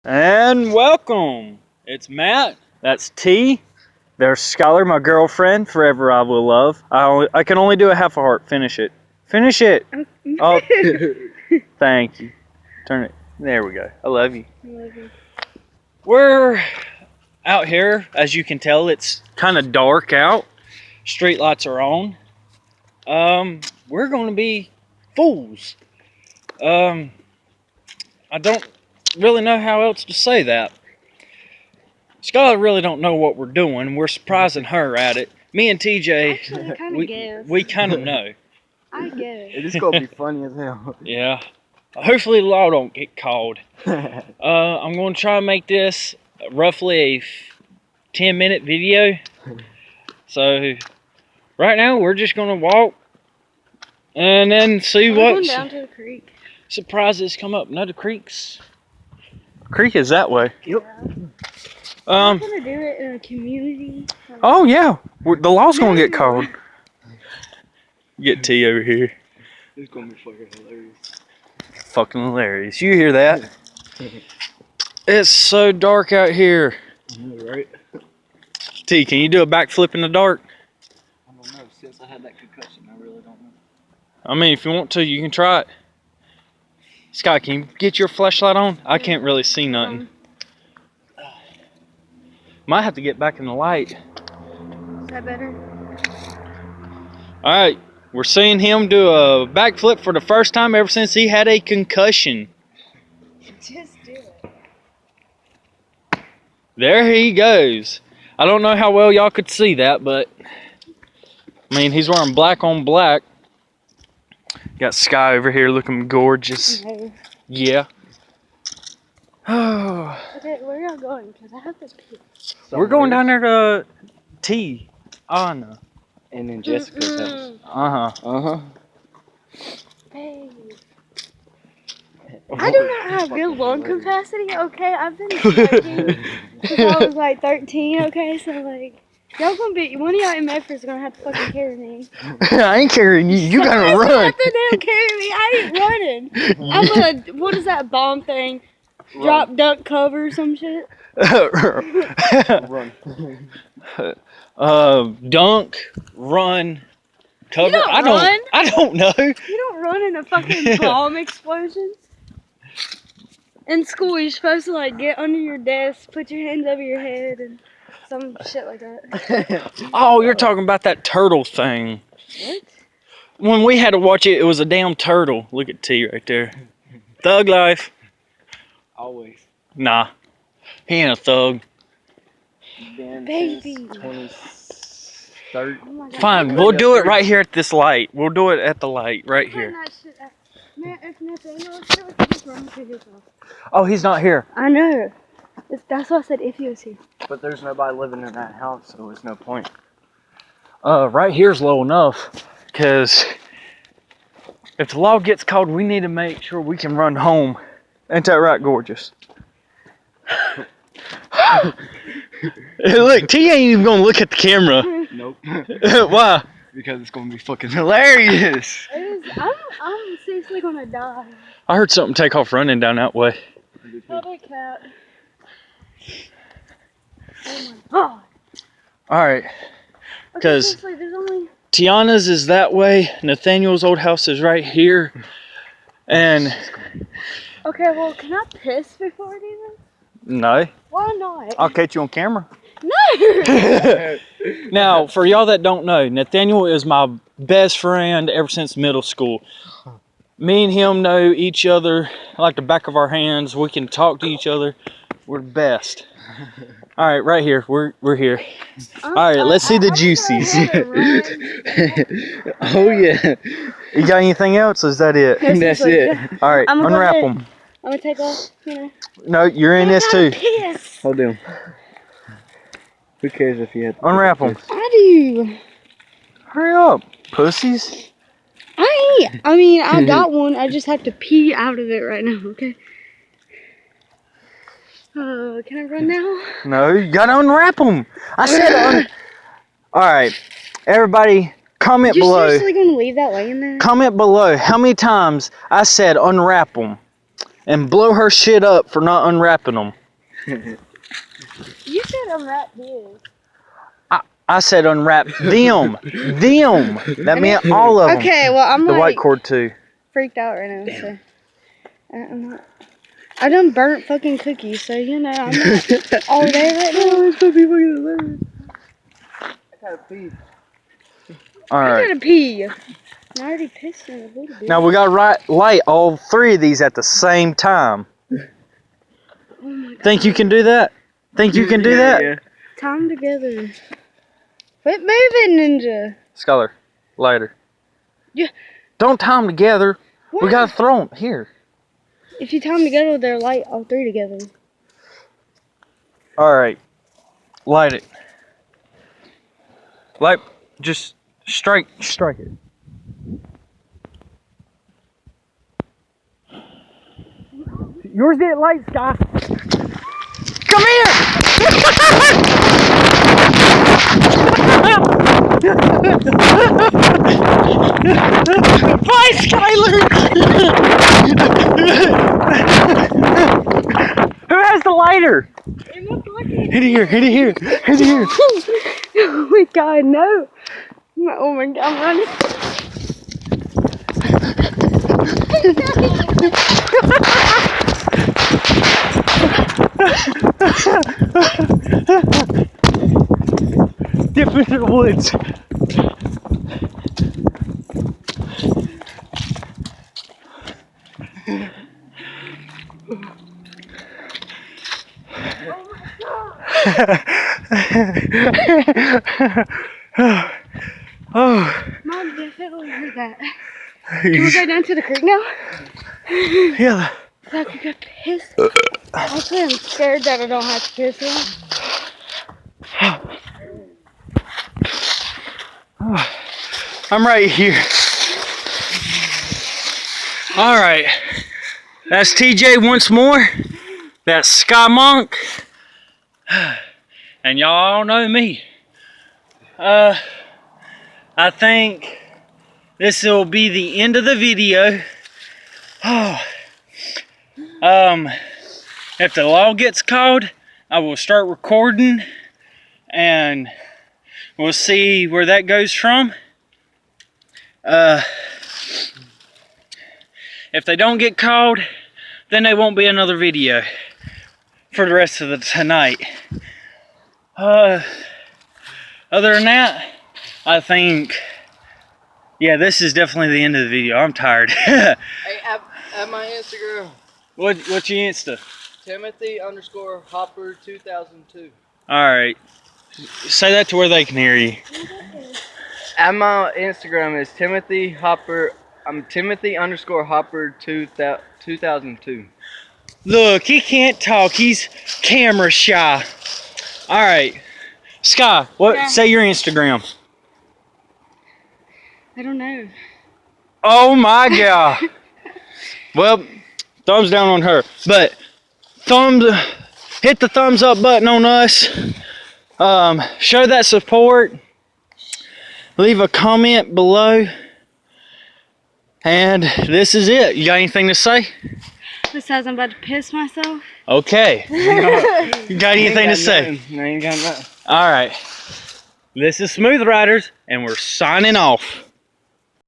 And welcome. It's Matt. That's T. There's Skylar, my girlfriend, forever I will love. I can only do a half a heart. Finish it. Finish it. Oh, thank you. Turn it. There we go. I love you. I love you. We're out here. As you can tell, it's kind of dark out. Street lights are on. We're going to be fools. I don't really know how else to say that. Skylar really don't know what we're doing. We're surprising her at it. Me and TJ, Actually, we kind of know. I guess. It's gonna be funny as hell. Yeah. Hopefully the law don't get called. I'm going to try and make this roughly a 10-minute video. So right now we're just going to walk and then see We're what going down to the creek. surprises come up. No, the creek is that way. Yep. I'm gonna do it in a community. Oh yeah, the law's gonna get called. Get T over here. It's gonna be fucking hilarious. Fucking hilarious. You hear that? It's so dark out here. Right? T, can you do a backflip in the dark? I don't know. Since I had that concussion, I really don't know. I mean, if you want to, you can try it. Sky, can you get your flashlight on? I can't really see nothing. Might have to get back in the light. Is that better? Alright, we're seeing him do a backflip for the first time ever since he had a concussion. Just do it. There he goes. I don't know how well y'all could see that, but I mean, he's wearing black on black. Got Sky over here looking gorgeous. Okay. Yeah. Oh. Okay, where are y'all going? Because I have to pee. We're going down there to T. Anna. And then Jessica's house. Uh-huh. Hey. I do not have good lung capacity, okay? I've been smoking since I was like 13, okay? So, like, y'all gonna be, one of y'all in Medford is gonna have to fucking carry me. I ain't carrying you. You gotta run. Have to damn carry me. I ain't running. I'm gonna, what is that bomb thing? Drop, duck, cover, or some shit? Run. Dunk, run, cover. You don't run. I don't know. You don't run in a fucking bomb explosion. In school, you're supposed to like get under your desk, put your hands over your head, and some shit like that. Oh, you're talking about that turtle thing. What? When we had to watch it, it was a damn turtle. Look at T right there. Thug life. Always. Nah, he ain't a thug. Baby. 23rd. Oh my God. Fine, we'll do it right here at this light. We'll do it at the light right Putting here. that shit at- Man, if Nathaniel was here, we could just run to his house. Oh, he's not here. I know. That's why I said if he was here. But there's nobody living in that house, so there's no point. Right here's low enough, because if the law gets called, we need to make sure we can run home. Ain't that right, gorgeous? Hey, look, T ain't even gonna look at the camera. Nope. Why? Because it's gonna be fucking hilarious. I'm seriously gonna die. I heard something take off running down that way. Probably cat. Oh my God. Alright, Okay, 'Cause- seriously, there's only. Tiana's is that way. Nathaniel's old house is right here. And Okay, well, can I piss before I do this? no, Why not? I'll catch you on camera. No! Now, for y'all that don't know, Nathaniel is my best friend ever since middle school. Me and him know each other like the back of our hands. We can talk to each other. We're the best. All right, right here. We're here. All right, let's see the juices. Oh yeah. You got anything else? Or is that it? That's it. All right, I'm gonna go unwrap ahead. them. I'm gonna take off, you know. No, you're in this too. Piss. Hold on. Who cares if you had to Unwrap them. I do. Hurry up, pussies. I mean, I got one. I just have to pee out of it right now, okay? Can I run now? No, you gotta unwrap them. I said All right, everybody, comment You're below. seriously gonna leave that laying there? Comment below how many times I said unwrap them. and blow her shit up for not unwrapping them. You said unwrap this. I said unwrap them. Them. That meant all of them. Okay, well I'm The like white cord too. freaked out right now. So I'm not. I done burnt fucking cookies, so you know I'm not all day right now. It's gonna be fucking hilarious. I gotta pee. All I right. gotta pee. I already pissed in a little bit. Now we got to light all 3 of these at the same time. Oh my God. Think you can do that? Think you can do that? Yeah. Tie 'em together. Quit moving, Ninja. Scholar, lighter. Yeah. Don't tie them together. What? We gotta throw them here. If you tie them together, they're light all 3 together. All right, light it. Light, just strike it. Yours didn't light, Sky. Come here! Bye, Skylar! Who has the lighter? Hit it here, hit it here, hit it here. Oh my God, no. Oh my God, I'm running. Dip into the woods. Oh. Mom definitely heard that. Can we go down to the creek now? Yeah. So I could go piss. Actually, I'm scared that I don't have to piss now. I'm right here. All right. That's TJ once more. That's Sky Monk. And y'all all know me. I think this will be the end of the video. If the law gets called, I will start recording and we'll see where that goes from. If they don't get called, then there won't be another video for the rest of the tonight. Other than that, I think, yeah, this is definitely the end of the video. I'm tired. Hey, at my Instagram, What's your Insta? Timothy_Hopper 2002. All right, say that to where they can hear you. At my Instagram is Timothy_Hopper 2002. Look, he can't talk. He's camera shy. All right, Sky, what? Yeah. Say your Instagram. I don't know. Oh my God. Well, thumbs down on her, but hit the thumbs up button on us. Show that support. Leave a comment below. And this is it. You got anything to say? Besides, I'm about to piss myself. Okay. You got anything to say? No, you ain't got nothing. All right. This is Smooth Riders, and we're signing off.